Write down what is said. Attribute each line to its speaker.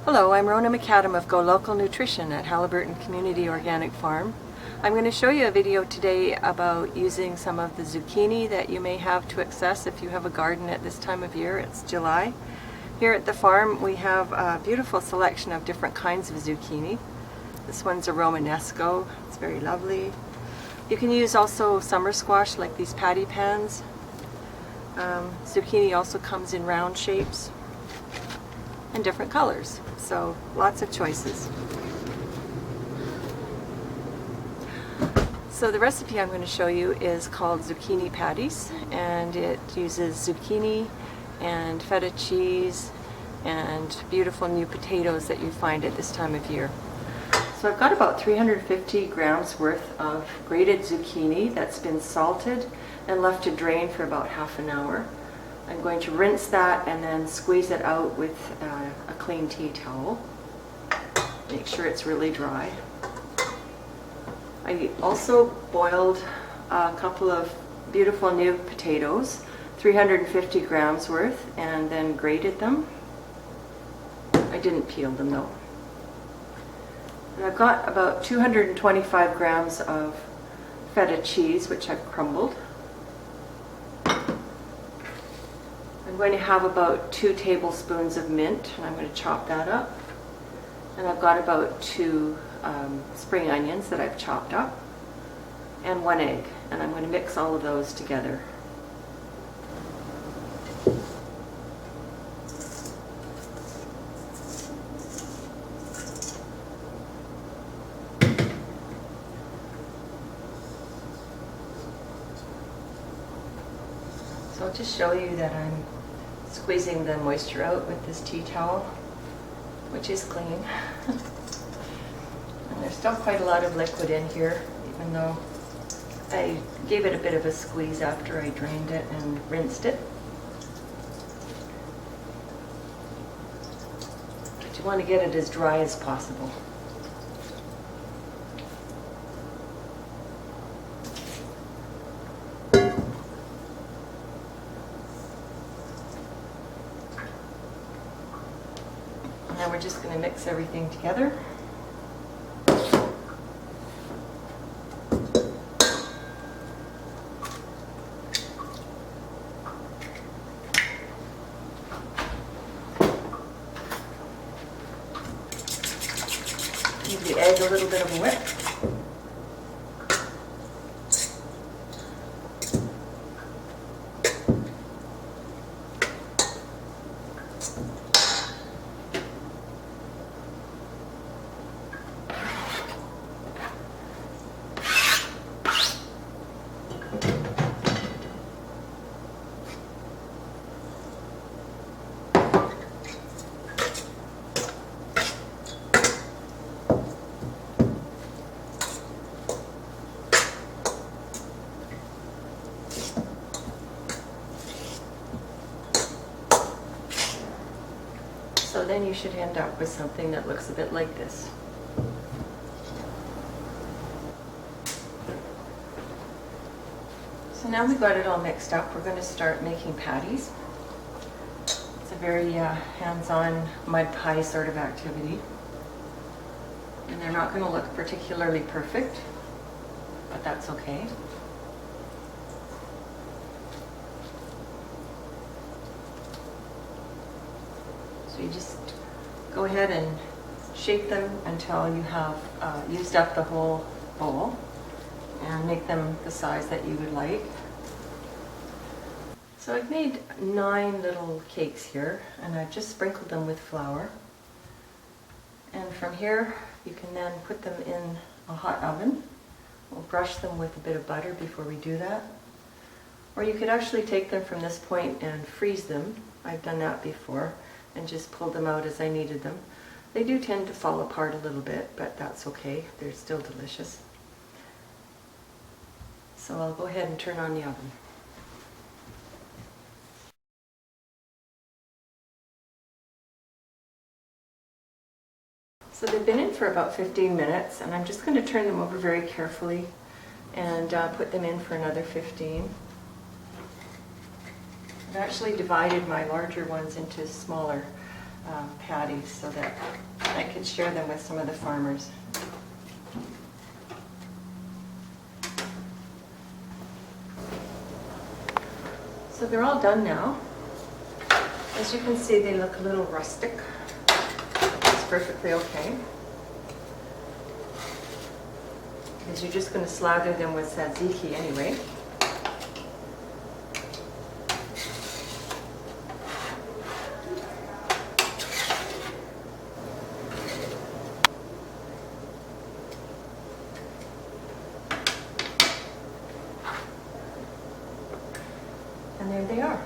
Speaker 1: Hello, I'm Rhona McAdam of Go Local Nutrition at Haliburton Community Organic Farm. I'm going to show you a video today about using some of the zucchini that you may have to access if you have a garden at this time of year. It's July. Here at the farm we have a beautiful selection of different kinds of zucchini. This one's a Romanesco. It's very lovely. You can use also summer squash like these patty pans. Zucchini also comes in round shapes and different colors, so lots of choices. So the recipe I'm going to show you is called Zucchini Patties, and it uses zucchini and feta cheese and beautiful new potatoes that you find at this time of year. So I've got about 350 grams worth of grated zucchini that's been salted and left to drain for about half an hour. I'm going to rinse that and then squeeze it out with a clean tea towel. Make sure it's really dry. I also boiled a couple of beautiful new potatoes, 350 grams worth, and then grated them. I didn't peel them though. And I've got about 225 grams of feta cheese, which I've crumbled. I'm going to have about 2 tablespoons of mint, and I'm going to chop that up. And I've got about 2 spring onions that I've chopped up, and 1 egg. And I'm going to mix all of those together. So I'll just show you that I'm squeezing the moisture out with this tea towel, which is clean. And there's still quite a lot of liquid in here, even though I gave it a bit of a squeeze after I drained it and rinsed it. But you want to get it as dry as possible. Now we're just going to mix everything together. Give the egg a little bit of a whip. So then you should end up with something that looks a bit like this. So now we've got it all mixed up, we're going to start making patties. It's a very hands-on mud pie sort of activity. And they're not going to look particularly perfect, but that's okay. So you just go ahead and shape them until you have used up the whole bowl, and make them the size that you would like. So I've made 9 little cakes here, and I've just sprinkled them with flour. And from here you can then put them in a hot oven. We'll brush them with a bit of butter before we do that. Or you could actually take them from this point and freeze them. I've done that before, and just pulled them out as I needed them. They do tend to fall apart a little bit, but that's okay. They're still delicious. So I'll go ahead and turn on the oven. So they've been in for about 15 minutes, and I'm just going to turn them over very carefully and put them in for another 15. I've actually divided my larger ones into smaller patties so that I could share them with some of the farmers. So they're all done now. As you can see, they look a little rustic. It's perfectly okay. Because you're just going to slather them with tzatziki anyway. And there they are.